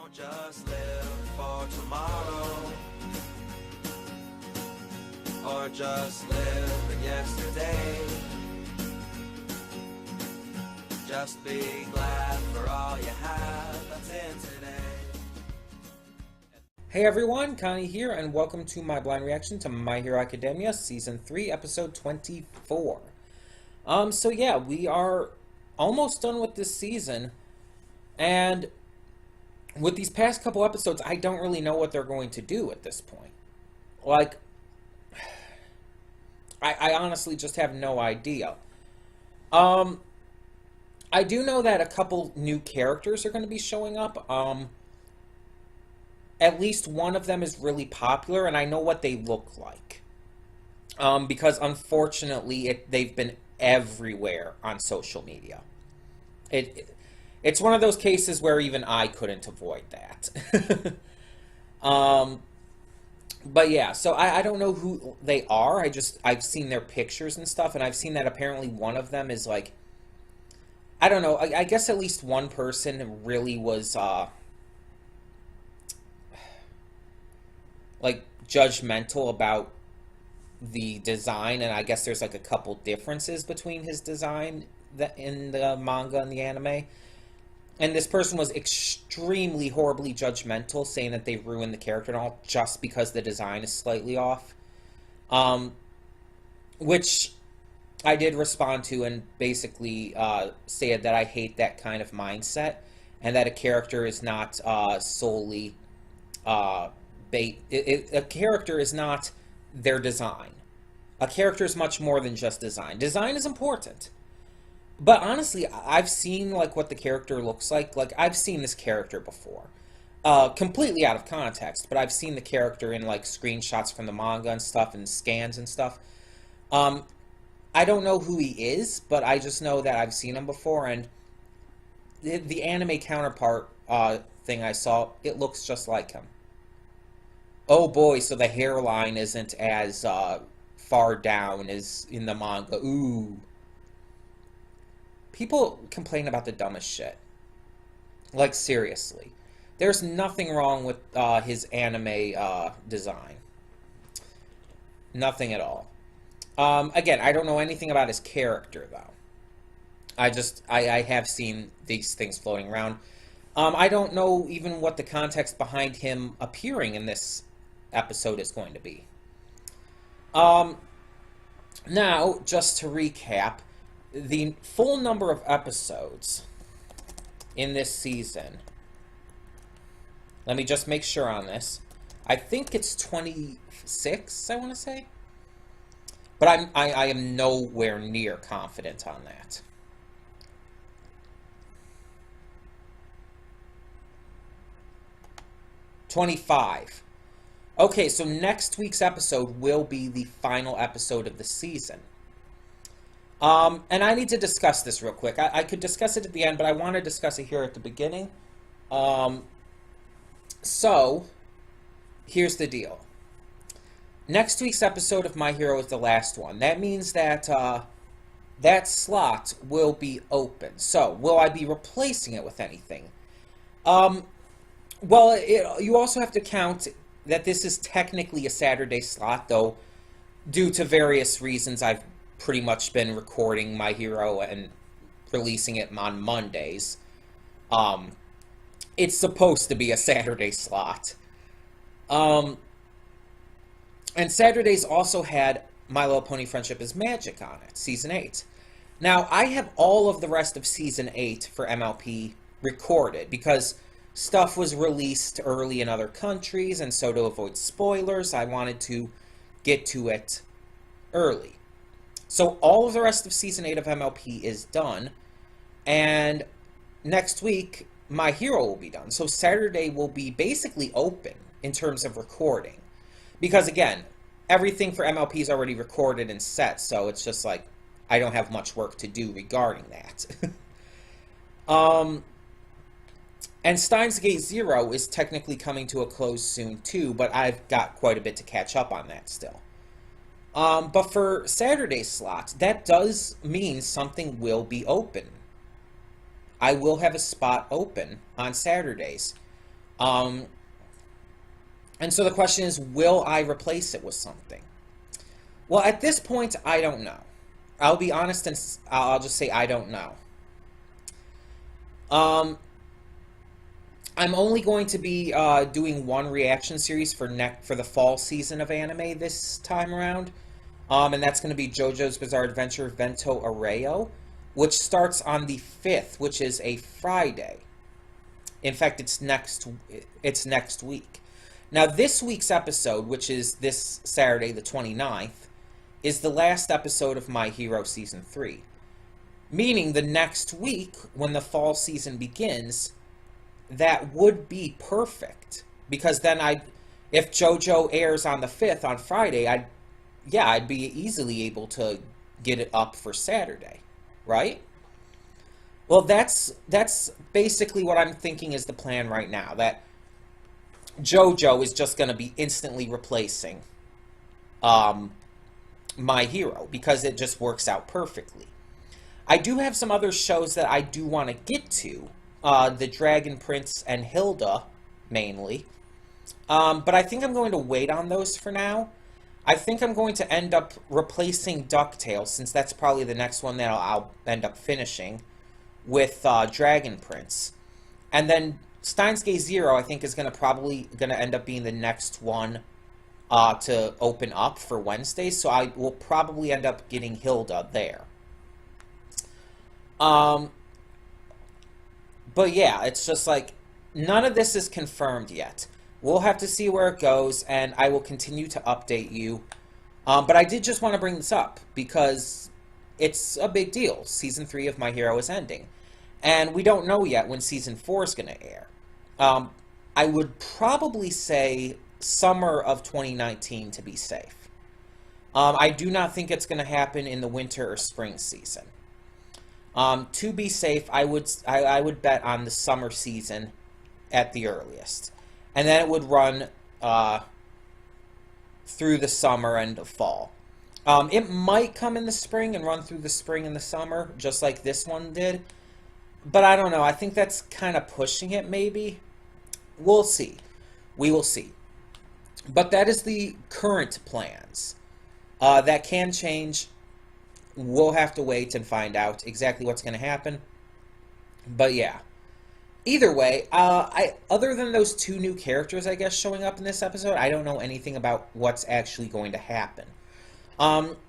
Don't just live for tomorrow, or just live in yesterday. Just be glad for all you have that's in today. Hey everyone, Connie here, and welcome to my blind reaction to My Hero Academia Season 3, Episode 24. So yeah, we are almost done with this season, and with these past couple episodes, I don't really know what they're going to do at this point. Like, I honestly just have no idea. I do know that a couple new characters are going to be showing up. At least one of them is really popular, and I know what they look like. Because unfortunately, they've been everywhere on social media. It's one of those cases where even I couldn't avoid that. But yeah, so I don't know who they are. I've seen their pictures and stuff, and I've seen that apparently one of them is like, I don't know, I guess at least one person really was, like, judgmental about the design, and I guess there's, like, a couple differences between his design in the manga and the anime. And this person was extremely horribly judgmental, saying that they ruined the character and all just because the design is slightly off. Which I did respond to and basically said that I hate that kind of mindset, and that a character is not solely a character is not their design. A character is much more than just design. Design is important. But honestly, I've seen like what the character looks like. Like, I've seen this character before. Completely out of context, but I've seen the character in like screenshots from the manga and stuff and scans and stuff. I don't know who he is, but I just know that I've seen him before, and the anime counterpart thing I saw, it looks just like him. Oh boy, so the hairline isn't as far down as in the manga. Ooh. People complain about the dumbest shit. Like, seriously. There's nothing wrong with his anime design. Nothing at all. Again, I don't know anything about his character, though. I have seen these things floating around. I don't know even what the context behind him appearing in this episode is going to be. Now, just to recap, the full number of episodes in this season, let me just make sure on this. I think it's 26, I want to say. But I am nowhere near confident on that. $25. Okay, so next week's episode will be the final episode of the season. And I need to discuss this real quick. I could discuss it at the end, but I want to discuss it here at the beginning. So, here's the deal. Next week's episode of My Hero is the last one. That means that that slot will be open. So, will I be replacing it with anything? Well, you also have to count that this is technically a Saturday slot, though, due to various reasons, I've pretty much been recording My Hero and releasing it on Mondays. It's supposed to be a Saturday slot. And Saturdays also had My Little Pony Friendship is Magic on it, Season 8. Now, I have all of the rest of Season 8 for MLP recorded, because stuff was released early in other countries, and so to avoid spoilers, I wanted to get to it early. So all of the rest of Season 8 of MLP is done, and next week, My Hero will be done. So Saturday will be basically open in terms of recording. Because again, everything for MLP is already recorded and set, so it's just like, I don't have much work to do regarding that. And Steins Gate Zero is technically coming to a close soon too, but I've got quite a bit to catch up on that still. But for Saturday's slot, that does mean something will be open. I will have a spot open on Saturdays. Um, and so the question is, will I replace it with something? Well, at this point, I don't know. I'll be honest and I'll just say I don't know. Um, I'm only going to be doing one reaction series for the fall season of anime this time around, and that's going to be JoJo's Bizarre Adventure Vento Arreo, which starts on the 5th, which is a Friday. In fact, it's next week. Now, this week's episode, which is this Saturday, the 29th, is the last episode of My Hero Season 3. Meaning the next week, when the fall season begins, that would be perfect. Because then if JoJo airs on the 5th, on Friday, I'd be easily able to get it up for Saturday, right? Well, that's basically what I'm thinking is the plan right now. That JoJo is just going to be instantly replacing My Hero, because it just works out perfectly. I do have some other shows that I do want to get to. The Dragon Prince and Hilda, mainly. But I think I'm going to wait on those for now. I think I'm going to end up replacing DuckTales, since that's probably the next one that I'll end up finishing, with Dragon Prince. And then Steins Gate Zero, I think, is probably going to end up being the next one to open up for Wednesday. So I will probably end up getting Hilda there. But yeah, it's just like, none of this is confirmed yet. We'll have to see where it goes, and I will continue to update you. But I did just want to bring this up, because it's a big deal. Season 3 of My Hero is ending. And we don't know yet when Season 4 is going to air. I would probably say summer of 2019 to be safe. I do not think it's going to happen in the winter or spring season. To be safe, I would bet on the summer season at the earliest. And then it would run through the summer and the fall. It might come in the spring and run through the spring and the summer, just like this one did. But I don't know. I think that's kind of pushing it, maybe. We'll see. We will see. But that is the current plans. That can change. We'll have to wait and find out exactly what's going to happen. But yeah. Either way, other than those 2 new characters, I guess, showing up in this episode, I don't know anything about what's actually going to happen.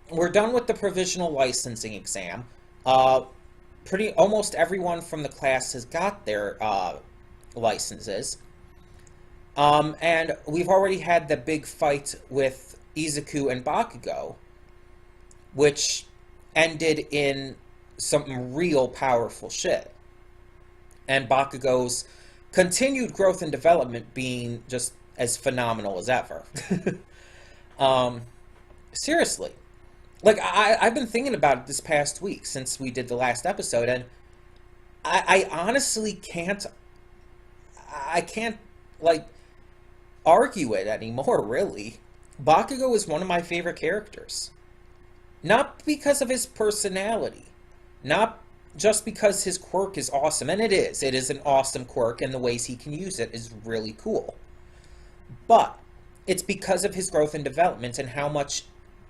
We're done with the provisional licensing exam. Almost everyone from the class has got their licenses. And we've already had the big fight with Izuku and Bakugo, which ended in some real powerful shit. And Bakugo's continued growth and development being just as phenomenal as ever. Seriously. Like, I've been thinking about it this past week since we did the last episode, and I honestly can't, like, argue it anymore, really. Bakugo is one of my favorite characters. Not because of his personality. Not just because his quirk is awesome, and it is. It is an awesome quirk, and the ways he can use it is really cool. But it's because of his growth and development and how much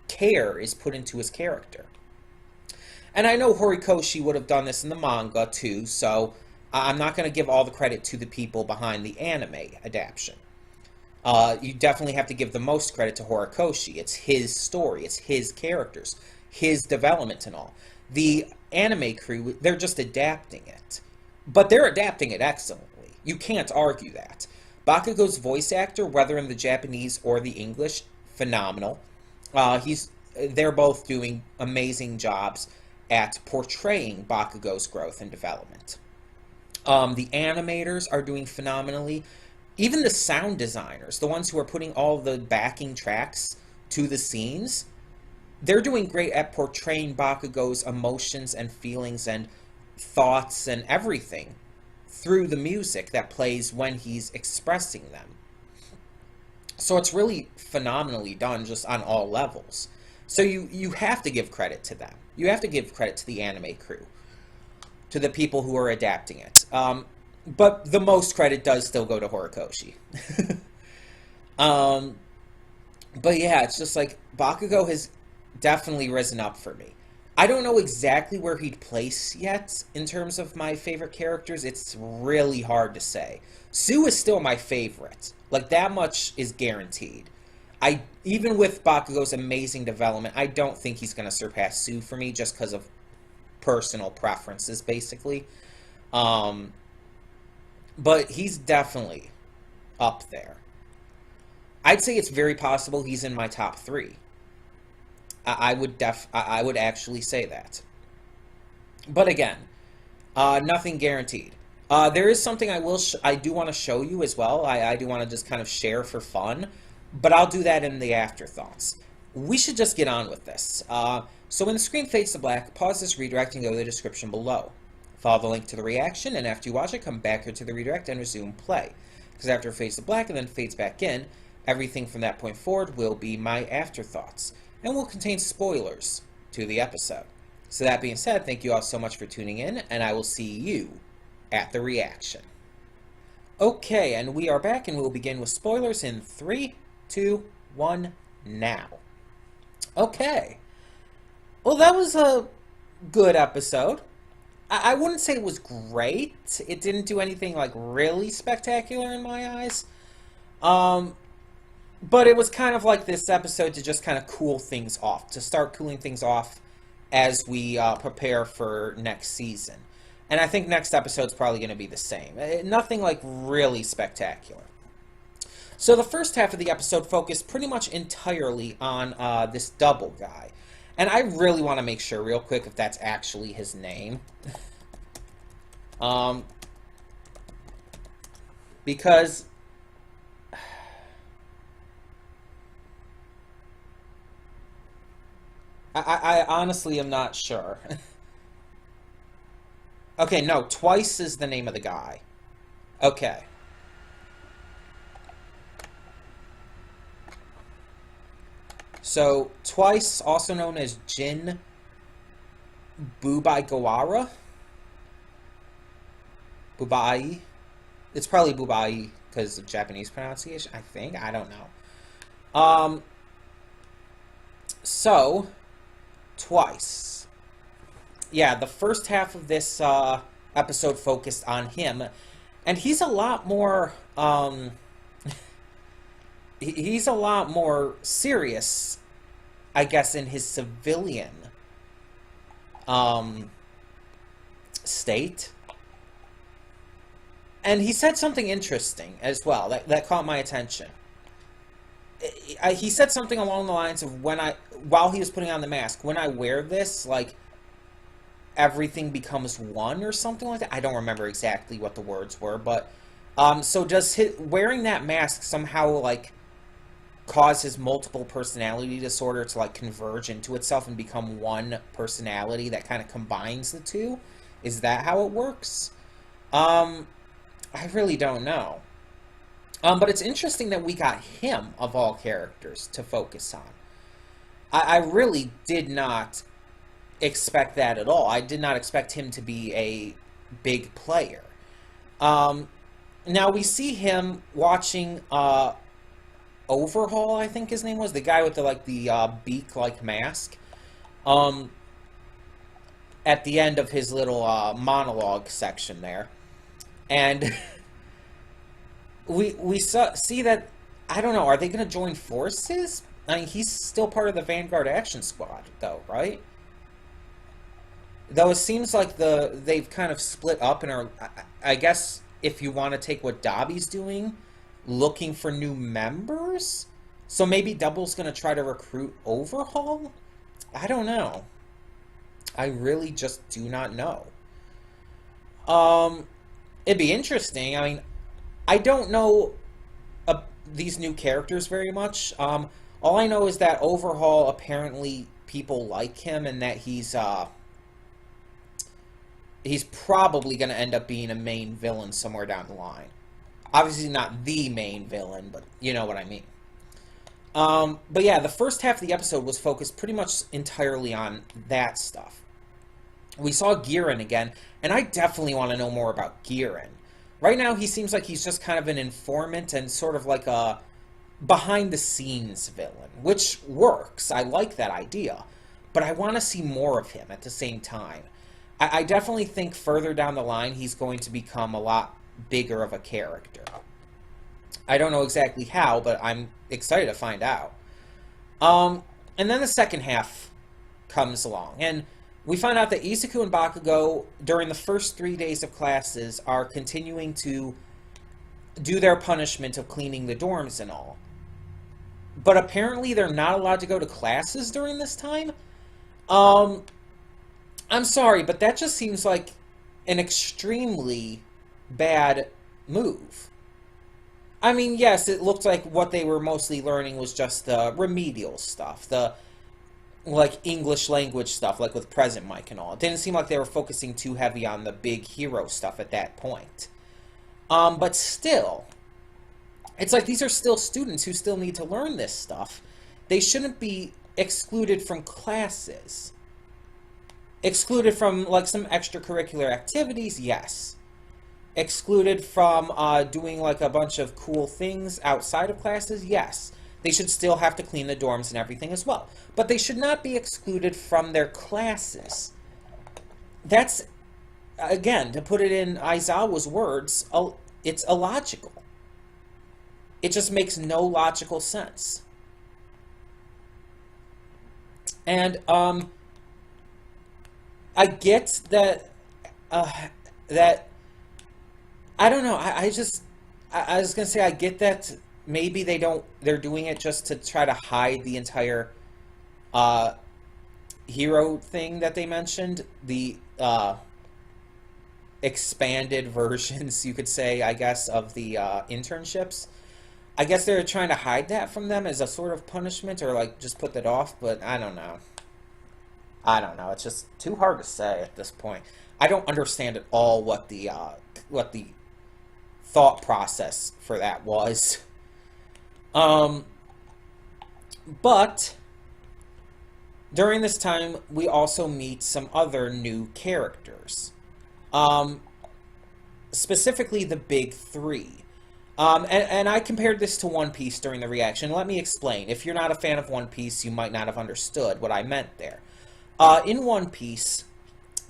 care is put into his character. And I know Horikoshi would have done this in the manga, too, so I'm not going to give all the credit to the people behind the anime adaptation. You definitely have to give the most credit to Horikoshi. It's his story, it's his characters, his development and all. The anime crew, they're just adapting it. But they're adapting it excellently. You can't argue that. Bakugo's voice actor, whether in the Japanese or the English, phenomenal. They're both doing amazing jobs at portraying Bakugo's growth and development. The animators are doing phenomenally. Even the sound designers, the ones who are putting all the backing tracks to the scenes, they're doing great at portraying Bakugo's emotions and feelings and thoughts and everything through the music that plays when he's expressing them. So it's really phenomenally done just on all levels. So you have to give credit to them. You have to give credit to the anime crew, to the people who are adapting it. But the most credit does still go to Horikoshi. um, but yeah, it's just like Bakugo has definitely risen up for me. I don't know exactly where he'd place yet in terms of my favorite characters. It's really hard to say. Sue is still my favorite. Like, that much is guaranteed. Even with Bakugo's amazing development, I don't think he's going to surpass Sue for me just because of personal preferences, basically. But he's definitely up there. I'd say it's very possible he's in my top 3. I would actually say that. But again, nothing guaranteed. There is something I do want to show you as well. I do want to just kind of share for fun, but I'll do that in the afterthoughts. We should just get on with this. So when the screen fades to black, pause this redirect and go to the description below. Follow the link to the reaction, and after you watch it, come back here to the redirect and resume play. Because after it fades to black and then fades back in, everything from that point forward will be my afterthoughts, and will contain spoilers to the episode. So that being said, thank you all so much for tuning in, and I will see you at the reaction. Okay, and we are back, and we'll begin with spoilers in 3, 2, 1, now. Okay. Well, that was a good episode. I wouldn't say it was great. It didn't do anything, like, really spectacular in my eyes. But it was kind of like this episode to just kind of cool things off, to start cooling things off as we prepare for next season. And I think next episode's probably going to be the same. Nothing like really spectacular. So the first half of the episode focused pretty much entirely on this double guy. And I really want to make sure real quick if that's actually his name. Because I honestly am not sure. Okay, no, Twice is the name of the guy. Okay. So, Twice, also known as Jin Bubaigawara. Bubai. It's probably Bubai because of Japanese pronunciation, I think. I don't know. So, Twice. Yeah, the first half of this episode focused on him, and he's a lot more he's a lot more serious, I guess, in his civilian state. And he said something interesting as well that caught my attention. He said something along the lines of, while he was putting on the mask, when I wear this, like, everything becomes one or something like that. I don't remember exactly what the words were, but so does wearing that mask somehow, like, cause his multiple personality disorder to, like, converge into itself and become one personality that kind of combines the two? Is that how it works? I really don't know. But it's interesting that we got him, of all characters, to focus on. I really did not expect that at all. I did not expect him to be a big player. Now, we see him watching Overhaul, I think his name was, the guy with the beak-like mask, at the end of his little monologue section there. And we see that, I don't know, are they going to join forces? I mean, he's still part of the Vanguard Action Squad, though, right? Though it seems like they've kind of split up and are, I guess, if you want to take what Dabi's doing, looking for new members? So maybe Double's going to try to recruit Overhaul? I don't know. I really just do not know. It'd be interesting. I mean, I don't know these new characters very much. All I know is that Overhaul, apparently people like him, and that he's probably going to end up being a main villain somewhere down the line. Obviously not the main villain, but you know what I mean. But yeah, the first half of the episode was focused pretty much entirely on that stuff. We saw Giran again, and I definitely want to know more about Giran. Right now, he seems like he's just kind of an informant and sort of like a behind-the-scenes villain, which works. I like that idea. But I want to see more of him at the same time. I definitely think further down the line, he's going to become a lot bigger of a character. I don't know exactly how, but I'm excited to find out. And then the second half comes along, and we find out that Izuku and Bakugo, during the first 3 days of classes, are continuing to do their punishment of cleaning the dorms and all. But apparently they're not allowed to go to classes during this time? I'm sorry, but that just seems like an extremely bad move. I mean, yes, it looked like what they were mostly learning was just the remedial stuff, the, like, English language stuff, like with Present Mic and all. It didn't seem like they were focusing too heavy on the big hero stuff at that point. But still, it's like these are still students who still need to learn this stuff. They shouldn't be excluded from classes. Excluded from, like, some extracurricular activities, yes. Excluded from doing, like, a bunch of cool things outside of classes, yes. They should still have to clean the dorms and everything as well. But they should not be excluded from their classes. That's, again, to put it in Aizawa's words, it's illogical. It just makes no logical sense. And, I get that, that, I don't know, I was gonna say, I get that maybe they're doing it just to try to hide the entire, hero thing that they mentioned, the, expanded versions, you could say, I guess, of the, internships. I guess they're trying to hide that from them as a sort of punishment, or, like, just put that off, but I don't know. It's just too hard to say at this point. I don't understand at all what the thought process for that was. But during this time, we also meet some other new characters. Specifically the big three. And I compared this to One Piece during the reaction. Let me explain. If you're not a fan of One Piece, you might not have understood what I meant there. In One Piece,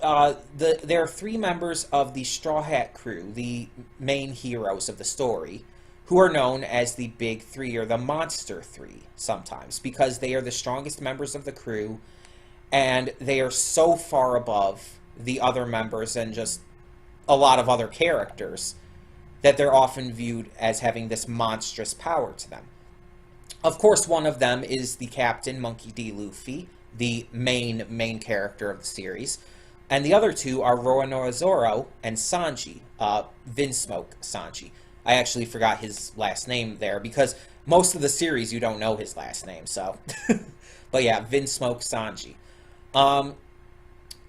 there are three members of the Straw Hat crew, the main heroes of the story, who are known as the Big Three, or the Monster Three, sometimes, because they are the strongest members of the crew, and they are so far above the other members and just a lot of other characters that they're often viewed as having this monstrous power to them. Of course, one of them is the captain, Monkey D. Luffy, the main character of the series. And the other two are Roronoa Zoro and Sanji, Vinsmoke Sanji. I actually forgot his last name there, because most of the series you don't know his last name, so. But yeah, Vinsmoke Sanji.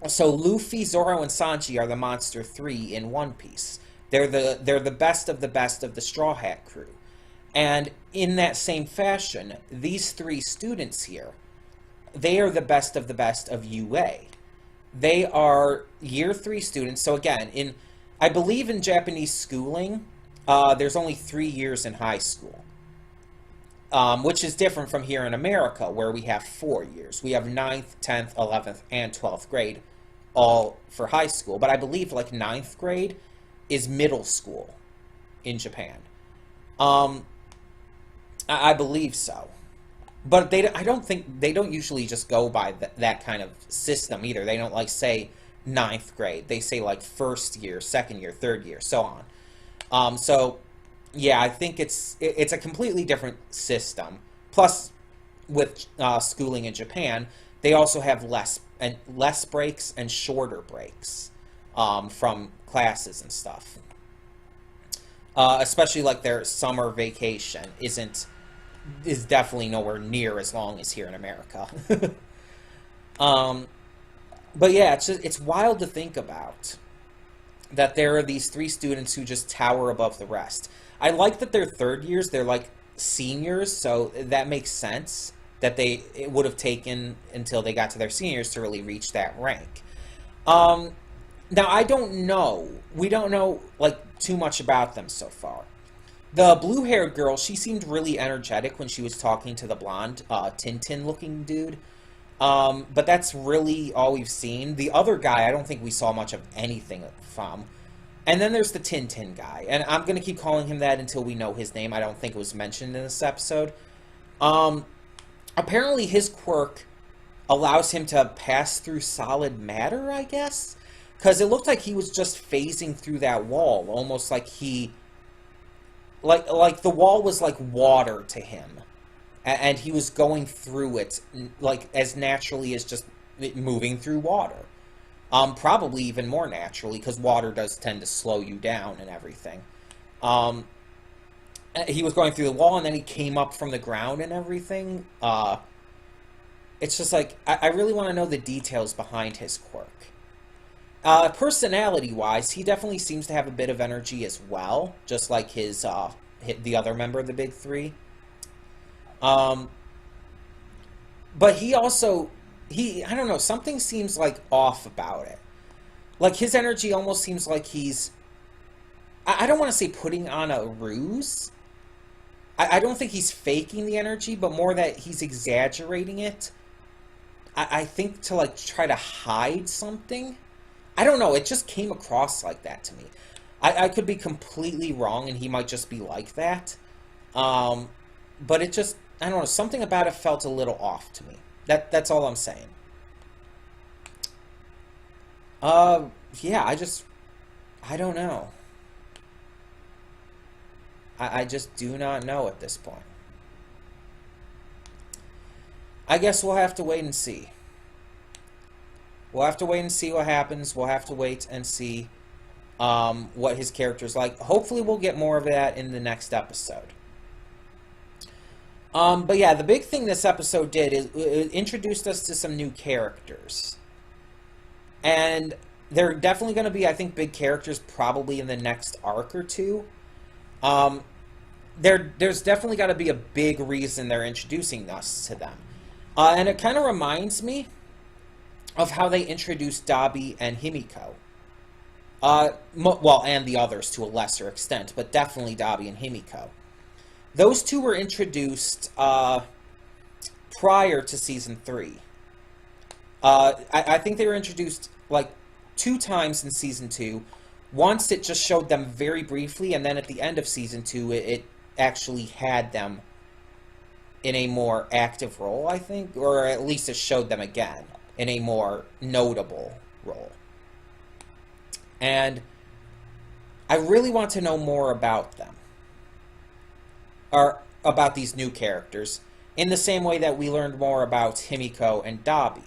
So Luffy, Zoro, and Sanji are the Monster Three in One Piece. They're the best of the Straw Hat crew. And in that same fashion, these three students here, they are the best of UA. They are year 3 students. So again, I believe in Japanese schooling, there's only 3 years in high school. Which is different from here in America, where we have 4 years. We have 9th, 10th, 11th, and 12th grade, all for high school. But I believe, like, 9th grade is middle school in Japan. I believe so. But I don't think, they don't usually just go by that kind of system either. They don't, like, say 9th grade. They say, like, 1st year, 2nd year, 3rd year, so on. So, yeah, I think it's a completely different system. Plus, with schooling in Japan, they also have less breaks and shorter breaks from classes and stuff. Especially, like, their summer vacation is definitely nowhere near as long as here in America. But yeah, it's wild to think about that there are these 3 students who just tower above the rest. I like that they're 3rd years, they're like seniors, so that makes sense that it would have taken until they got to their seniors to really reach that rank. Now, I don't know. We don't know, like, too much about them so far. The blue-haired girl, she seemed really energetic when she was talking to the blonde, Tintin-looking dude. But that's really all we've seen. The other guy, I don't think we saw much of anything from. And then there's the Tintin guy, and I'm going to keep calling him that until we know his name. I don't think it was mentioned in this episode. Apparently his quirk allows him to pass through solid matter, I guess? Because it looked like he was just phasing through that wall, almost like he... Like the wall was like water to him. And he was going through it, like, as naturally as just moving through water. Probably even more naturally, because water does tend to slow you down and everything. He was going through the wall, and then he came up from the ground and everything. It's just like, I really want to know the details behind his quirk. Personality-wise, he definitely seems to have a bit of energy as well, just like his the other member of the Big Three. But he also, I don't know, something seems like off about it. Like his energy almost seems like he's, I don't want to say putting on a ruse. I don't think he's faking the energy, but more that he's exaggerating it. I think to like try to hide something. I don't know, it just came across like that to me. I could be completely wrong and he might just be like that. But it just, I don't know, something about it felt a little off to me. That's all I'm saying. Yeah, I don't know. I just do not know at this point. I guess we'll have to wait and see. We'll have to wait and see what happens. We'll have to wait and see what his character's like. Hopefully we'll get more of that in the next episode. But yeah, the big thing this episode did is it introduced us to some new characters. And they're definitely going to be, I think, big characters probably in the next arc or two. There's definitely got to be a big reason they're introducing us to them. And it kind of reminds me of how they introduced Dabi and Himiko. Well, and the others to a lesser extent, but definitely Dabi and Himiko. Those two were introduced prior to Season 3. I think they were introduced, like, 2 times in Season 2. Once it just showed them very briefly, and then at the end of Season 2, it actually had them in a more active role, I think. Or at least it showed them again in a more notable role. And I really want to know more about them. Or about these new characters, in the same way that we learned more about Himiko and Dabi.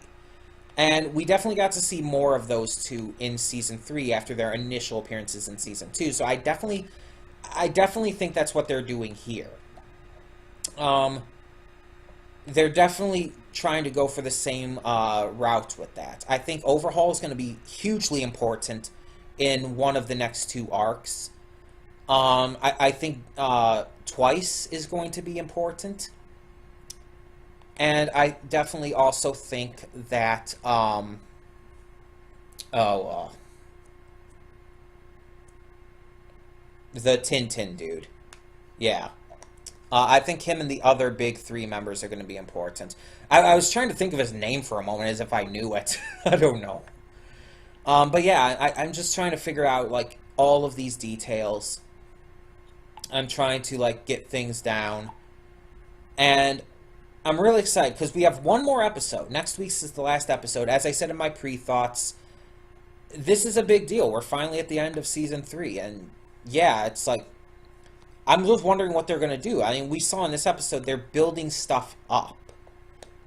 And we definitely got to see more of those two in Season 3 after their initial appearances in Season 2. So I definitely think that's what they're doing here. They're definitely trying to go for the same route with that. I think Overhaul is going to be hugely important in one of the next 2 arcs. I think Twice is going to be important. And I definitely also think that, the Tintin dude. Yeah. I think him and the other big 3 members are going to be important. I was trying to think of his name for a moment as if I knew it. I don't know. But yeah, I'm just trying to figure out, like, all of these details. I'm trying to, like, get things down. And I'm really excited because we have one more episode. Next week's is the last episode. As I said in my pre-thoughts, this is a big deal. We're finally at the end of Season 3. And yeah, it's like, I'm just wondering what they're going to do. I mean, we saw in this episode, they're building stuff up.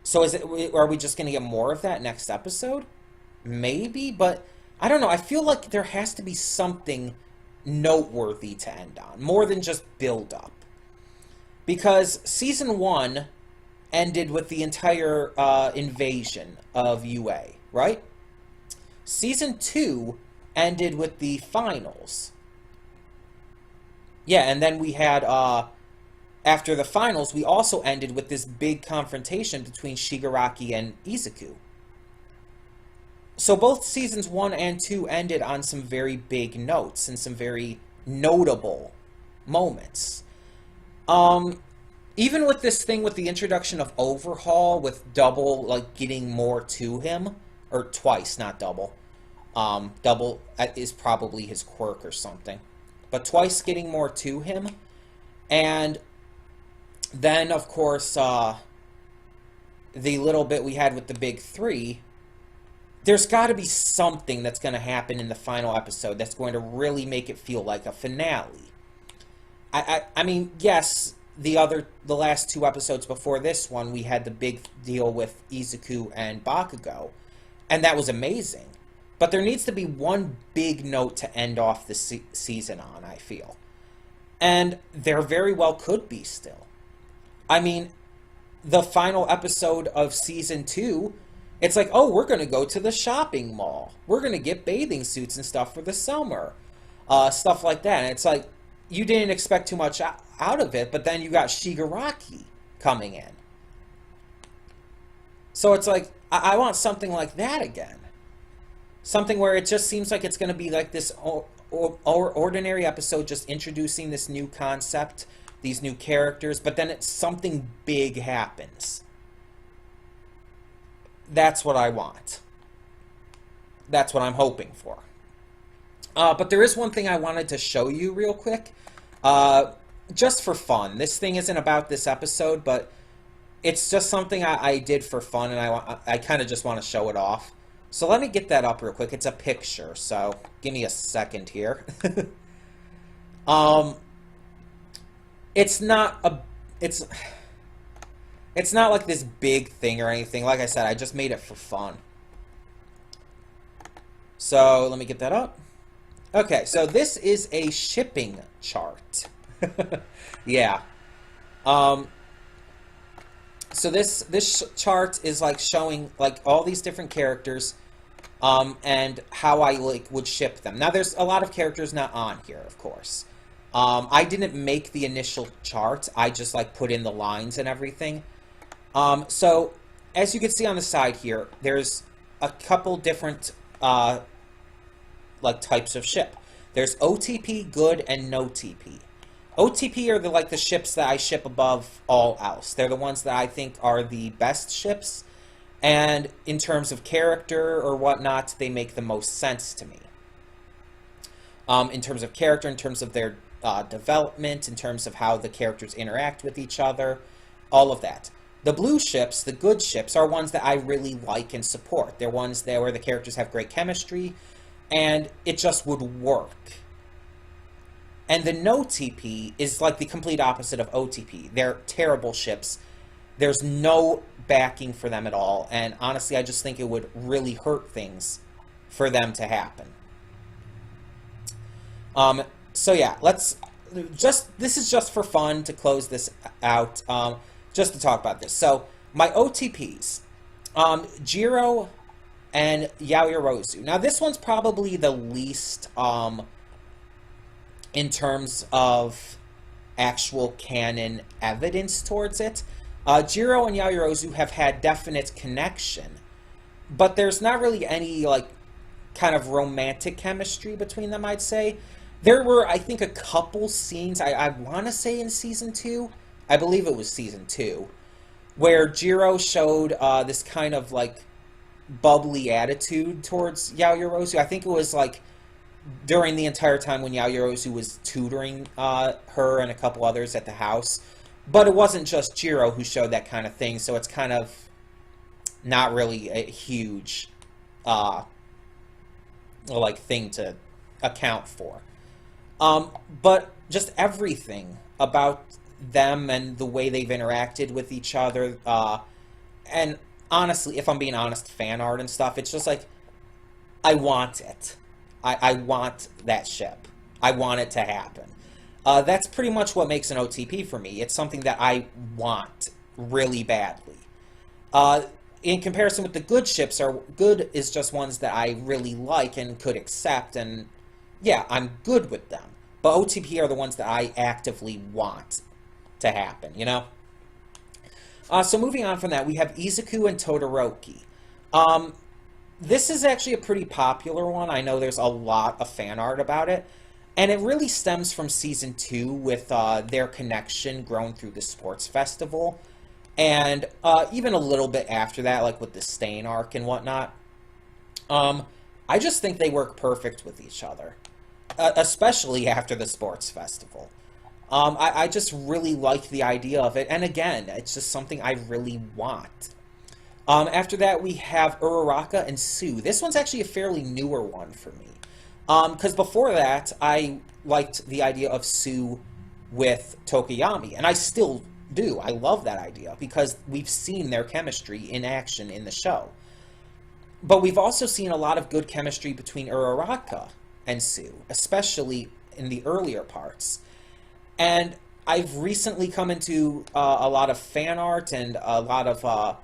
So are we just going to get more of that next episode? Maybe, but I don't know. I feel like there has to be something noteworthy to end on, more than just build up. Because Season 1 ended with the entire invasion of UA, right? Season 2 ended with the finals. Yeah, and then we had, after the finals, we also ended with this big confrontation between Shigaraki and Izuku. So both Seasons 1 and 2 ended on some very big notes and some very notable moments. Even with this thing with the introduction of Overhaul, with Double, like, getting more to him, or twice, not Double. Double is probably his quirk or something. But twice getting more to him. And then, of course, the little bit we had with the big three, there's got to be something that's going to happen in the final episode that's going to really make it feel like a finale. I mean, yes, the last two episodes before this one, we had the big deal with Izuku and Bakugo, and that was amazing. But there needs to be one big note to end off the season on, I feel. And there very well could be still. I mean, the final episode of Season 2, it's like, oh, we're going to go to the shopping mall. We're going to get bathing suits and stuff for the summer. Stuff like that. And it's like, you didn't expect too much out of it, but then you got Shigaraki coming in. So it's like, I want something like that again. Something where it just seems like it's going to be like this ordinary episode, just introducing this new concept, these new characters, but then something big happens. That's what I want. That's what I'm hoping for. But there is one thing I wanted to show you real quick. Just for fun. This thing isn't about this episode, but it's just something I did for fun, and I kind of just want to show it off. So let me get that up real quick. It's a picture, so give me a second here. It's not like this big thing or anything. Like I said, I just made it for fun. So let me get that up. Okay, so this is a shipping chart. Yeah. So this chart is like showing like all these different characters, and how I would ship them. Now there's a lot of characters not on here, of course. I didn't make the initial chart. I just like put in the lines and everything. So as you can see on the side here, there's a couple different like types of ship. There's OTP, good, and no TP. OTP are the ships that I ship above all else. They're the ones that I think are the best ships, and in terms of character or whatnot, they make the most sense to me. In terms of character, in terms of their development, in terms of how the characters interact with each other, all of that. The blue ships, the good ships, are ones that I really like and support. They're ones that where the characters have great chemistry, and it just would work. And the no TP is like the complete opposite of OTP. They're terrible ships. There's no backing for them at all, and honestly, I just think it would really hurt things for them to happen. So yeah, this is just for fun to close this out, just to talk about this. So, my OTPs, Jiro and Yaoyorozu. Now, this one's probably the least, in terms of actual canon evidence towards it. Jiro and Yaoyorozu have had definite connection, but there's not really any, kind of romantic chemistry between them, I'd say. There were, I think, a couple scenes, I want to say in Season 2, I believe it was Season 2, where Jiro showed this kind of, bubbly attitude towards Yaoyorozu. I think it was, during the entire time when Yaoyorozu was tutoring her and a couple others at the house. But it wasn't just Jiro who showed that kind of thing, so it's kind of not really a huge, thing to account for. But just everything about them and the way they've interacted with each other, and honestly, if I'm being honest, fan art and stuff, it's just I want it. I want that ship. I want it to happen. That's pretty much what makes an OTP for me. It's something that I want really badly. In comparison with the good ships, good is just ones that I really like and could accept, and yeah, I'm good with them. But OTP are the ones that I actively want to happen, you know? So moving on from that, we have Izuku and Todoroki. This is actually a pretty popular one. I know there's a lot of fan art about it. And it really stems from season 2 with their connection grown through the sports festival. And even a little bit after that, like with the Stain arc and whatnot. I just think they work perfect with each other, especially after the sports festival. I just really like the idea of it. And again, it's just something I really want. After that, we have Uraraka and Sue. This one's actually a fairly newer one for me. Because before that, I liked the idea of Sue with Tokoyami. And I still do. I love that idea because we've seen their chemistry in action in the show. But we've also seen a lot of good chemistry between Uraraka and Sue, especially in the earlier parts. And I've recently come into a lot of fan art and a lot of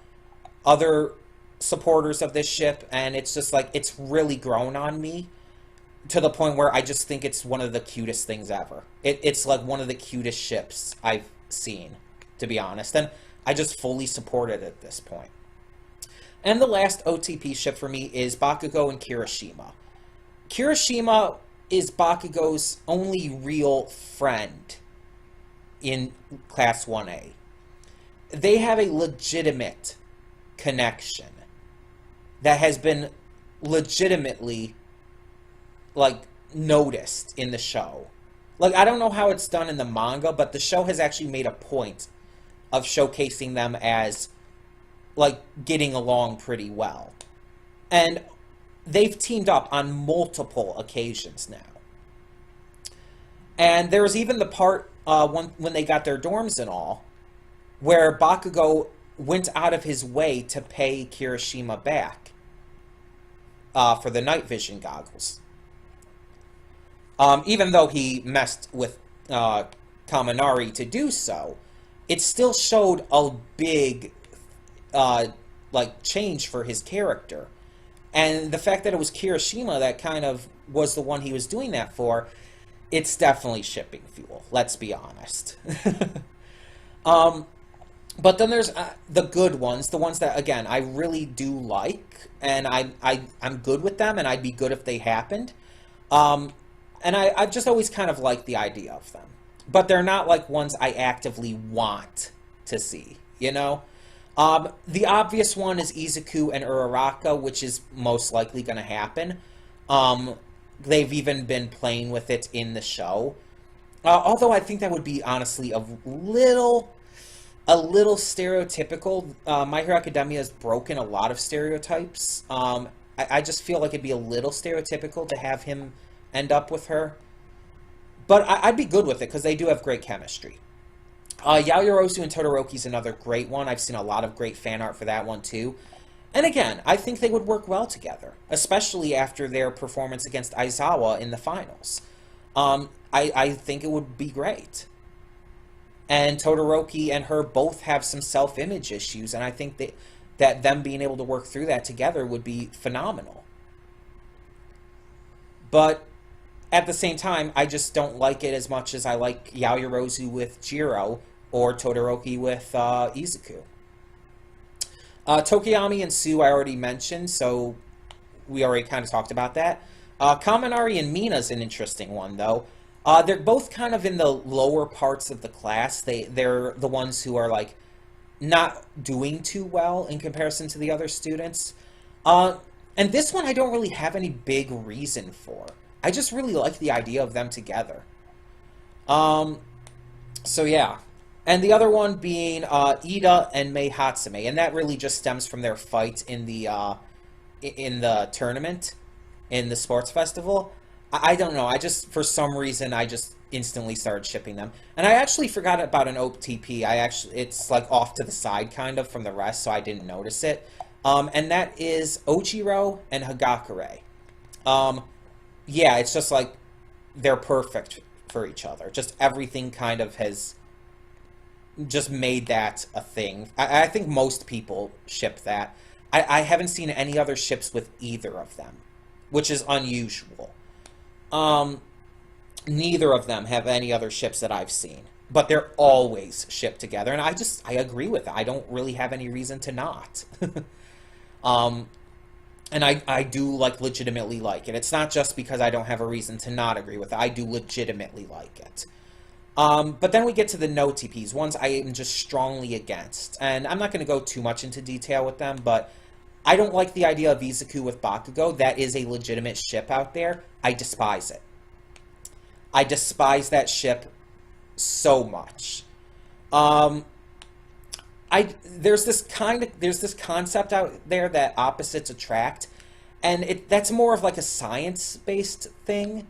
other supporters of this ship, and it's just like, it's really grown on me to the point where I just think it's one of the cutest things ever. It's like one of the cutest ships I've seen, to be honest, and I just fully support it at this point. And the last OTP ship for me is Bakugo and Kirishima. Kirishima is Bakugo's only real friend in Class 1A. They have a legitimate connection that has been legitimately, like, noticed in the show. Like, I don't know how it's done in the manga, but the show has actually made a point of showcasing them as, like, getting along pretty well. And they've teamed up on multiple occasions now. And there was even the part when they got their dorms and all, where Bakugo went out of his way to pay Kirishima back for the night vision goggles. Even though he messed with Kaminari to do so, it still showed a big like change for his character. And the fact that it was Kirishima that kind of was the one he was doing that for, it's definitely shipping fuel, let's be honest. But then there's the good ones, the ones that, again, I really do like, and I'm good with them, and I'd be good if they happened. And I've just always kind of liked the idea of them. But they're not like ones I actively want to see, you know? The obvious one is Izuku and Uraraka, which is most likely going to happen. They've even been playing with it in the show. Although I think that would be, honestly, a little stereotypical. My Hero Academia has broken a lot of stereotypes. I just feel like it'd be a little stereotypical to have him end up with her. But I'd be good with it, because they do have great chemistry. Yaoyorozu and Todoroki is another great one. I've seen a lot of great fan art for that one, too. And again, I think they would work well together, especially after their performance against Aizawa in the finals. I think it would be great. And Todoroki and her both have some self-image issues, and I think that them being able to work through that together would be phenomenal. But at the same time, I just don't like it as much as I like Yaoyorozu with Jiro or Todoroki with Izuku. Tokoyami and Sue I already mentioned, so we already kind of talked about that. Kaminari and Mina's an interesting one, though. They're both kind of in the lower parts of the class. They're the ones who are, like, not doing too well in comparison to the other students. And this one I don't really have any big reason for. I just really like the idea of them together. So yeah. And the other one being Ida and Mei Hatsume, and that really just stems from their fight in the tournament, in the sports festival. I don't know, for some reason, I just instantly started shipping them. And I actually forgot about an OTP. It's like off to the side, kind of, from the rest, so I didn't notice it. And that is Ojiro and Hagakure. Yeah, it's just like, they're perfect for each other. Just everything kind of has just made that a thing. I think most people ship that. I haven't seen any other ships with either of them, which is unusual. Neither of them have any other ships that I've seen, but they're always shipped together, and I agree with it. I don't really have any reason to not. And I do, like, legitimately like it. It's not just because I don't have a reason to not agree with it. I do legitimately like it. But then we get to the no TPs, ones I am just strongly against. And I'm not going to go too much into detail with them, but I don't like the idea of Izuku with Bakugo. That is a legitimate ship out there. I despise it. I despise that ship so much. There's this concept out there that opposites attract, and that's more of like a science-based thing,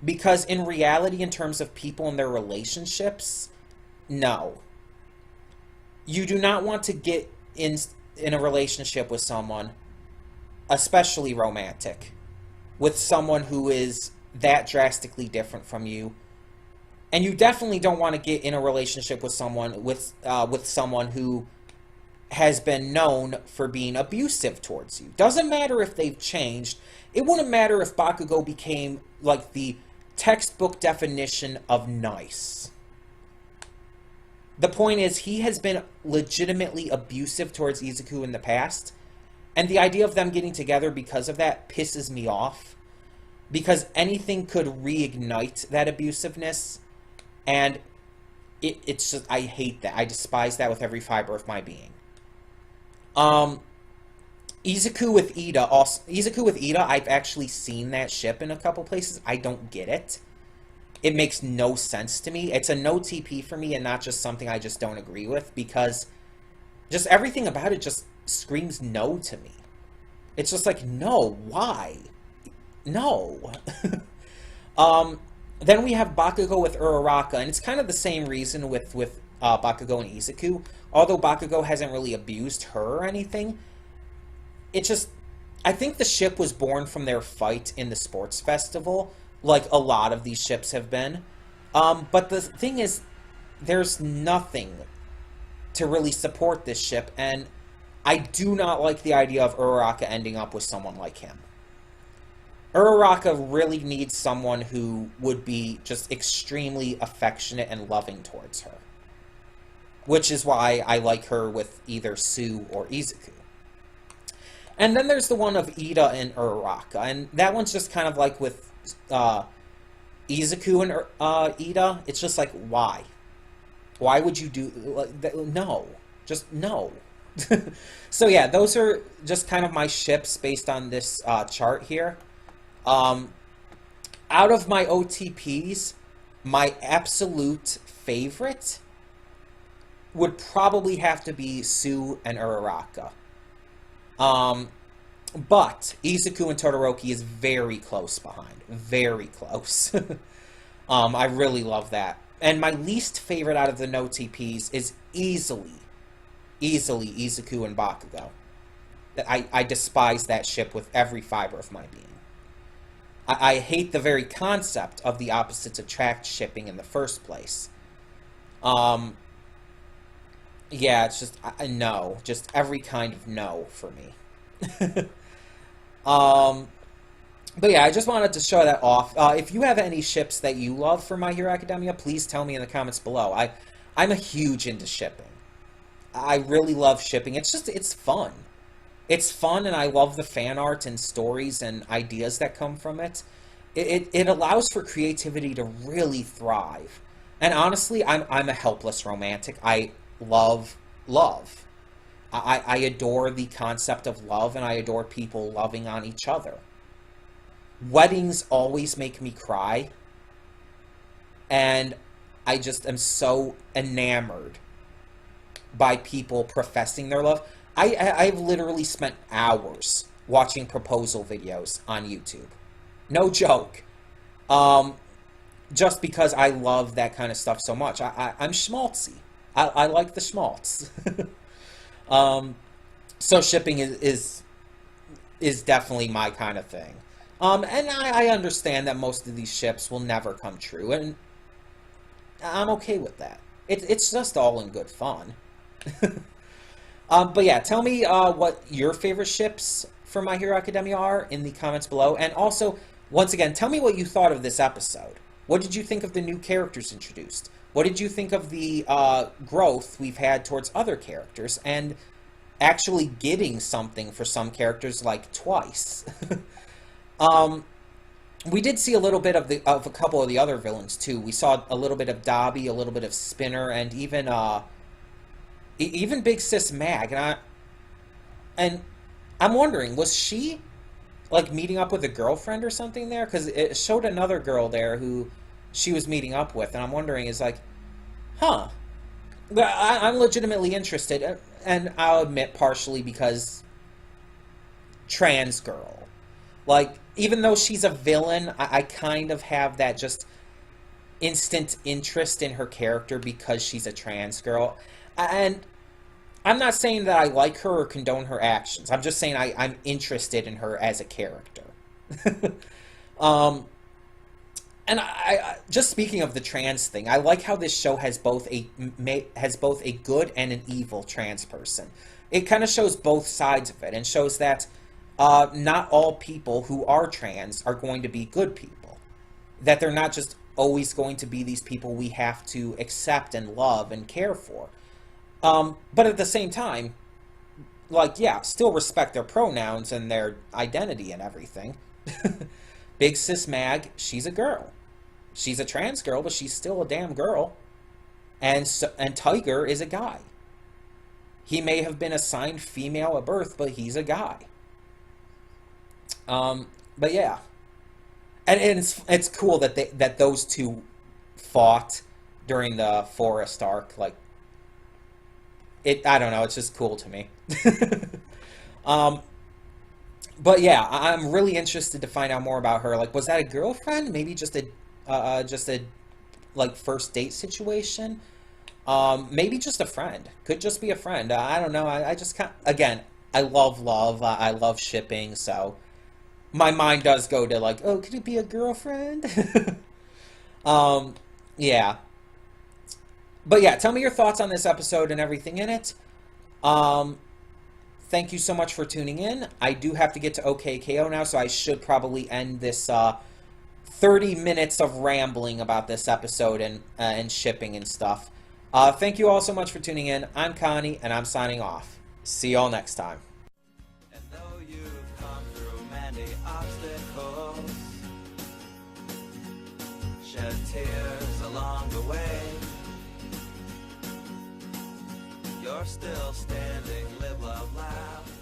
because in reality, in terms of people and their relationships, no. You do not want to get in a relationship with someone, especially romantic, with someone who is that drastically different from you. And you definitely don't want to get in a relationship with someone who has been known for being abusive towards you. Doesn't matter if they've changed. It wouldn't matter if Bakugo became like the textbook definition of nice. The point is, he has been legitimately abusive towards Izuku in the past, and the idea of them getting together because of that pisses me off, because anything could reignite that abusiveness. And it's just, I hate that. I despise that with every fiber of my being. Izuku with Ida, I've actually seen that ship in a couple places. I don't get it. It makes no sense to me. It's a no TP for me, and not just something I just don't agree with, because just everything about it just screams no to me. It's just like, no, why? No. Then we have Bakugo with Uraraka, and it's kind of the same reason with Bakugo and Izuku. Although Bakugo hasn't really abused her or anything, it just... I think the ship was born from their fight in the sports festival, like a lot of these ships have been. But the thing is, there's nothing to really support this ship, and I do not like the idea of Uraraka ending up with someone like him. Uraraka really needs someone who would be just extremely affectionate and loving towards her. Which is why I like her with either Sue or Izuku. And then there's the one of Ida and Uraraka, and that one's just kind of like with Izuku and Ida. It's just like, why? Why would you do... Like, no. Just no. So yeah, those are just kind of my ships based on this chart here. Out of my OTPs, my absolute favorite would probably have to be Sue and Uraraka. But Izuku and Todoroki is very close behind. Very close. I really love that. And my least favorite out of the no TPs is easily Izuku and Bakugo. I despise that ship with every fiber of my being. I hate the very concept of the opposites attract shipping in the first place. Yeah, it's just, no. Just every kind of no for me. But yeah, I just wanted to show that off. If you have any ships that you love for My Hero Academia, please tell me in the comments below. I'm a huge into shipping. I really love shipping. It's fun. It's fun, and I love the fan art and stories and ideas that come from it. It allows for creativity to really thrive. And honestly, I'm a helpless romantic. I love love. I adore the concept of love, and I adore people loving on each other. Weddings always make me cry, and I just am so enamored by people professing their love. I've literally spent hours watching proposal videos on YouTube. No joke. Just because I love that kind of stuff so much. I'm schmaltzy. I like the schmaltz. So shipping is definitely my kind of thing. And I understand that most of these ships will never come true, and I'm okay with that. It's just all in good fun. But yeah, tell me what your favorite ships for My Hero Academia are in the comments below. And also, once again, tell me what you thought of this episode. What did you think of the new characters introduced? What did you think of the growth we've had towards other characters? And actually getting something for some characters, like twice. um, we did see a little bit of a couple of the other villains too. We saw a little bit of Dobby, a little bit of Spinner, and even even Big Sis Mag. And I'm wondering, was she like meeting up with a girlfriend or something there? Because it showed another girl there who she was meeting up with, and I'm wondering, is like, huh? I'm legitimately interested, and I'll admit partially because trans girl. Like, even though she's a villain, I kind of have that just instant interest in her character because she's a trans girl. And I'm not saying that I like her or condone her actions. I'm just saying I'm interested in her as a character. um, and just speaking of the trans thing, I like how this show has both a good and an evil trans person. It kind of shows both sides of it and shows that not all people who are trans are going to be good people. That they're not just always going to be these people we have to accept and love and care for. But at the same time, like, yeah, still respect their pronouns and their identity and everything. Big Sis Mag, she's a girl. She's a trans girl, but she's still a damn girl. And Tiger is a guy. He may have been assigned female at birth, but he's a guy. But yeah. And it's cool that those two fought during the forest arc. Like, I don't know, it's just cool to me. But yeah, I'm really interested to find out more about her. Like, was that a girlfriend? Maybe just a like first date situation? Maybe just a friend. Could just be a friend. I don't know. I just can't. Again, I love love. I love shipping. So my mind does go to like, oh, could it be a girlfriend? Yeah. But yeah, tell me your thoughts on this episode and everything in it. Thank you so much for tuning in. I do have to get to OKKO now, so I should probably end this 30 minutes of rambling about this episode and shipping and stuff. Thank you all so much for tuning in. I'm Connie, and I'm signing off. See you all next time. And though you've come through many obstacles, shed tears along the way, you're still standing, live, love, laugh.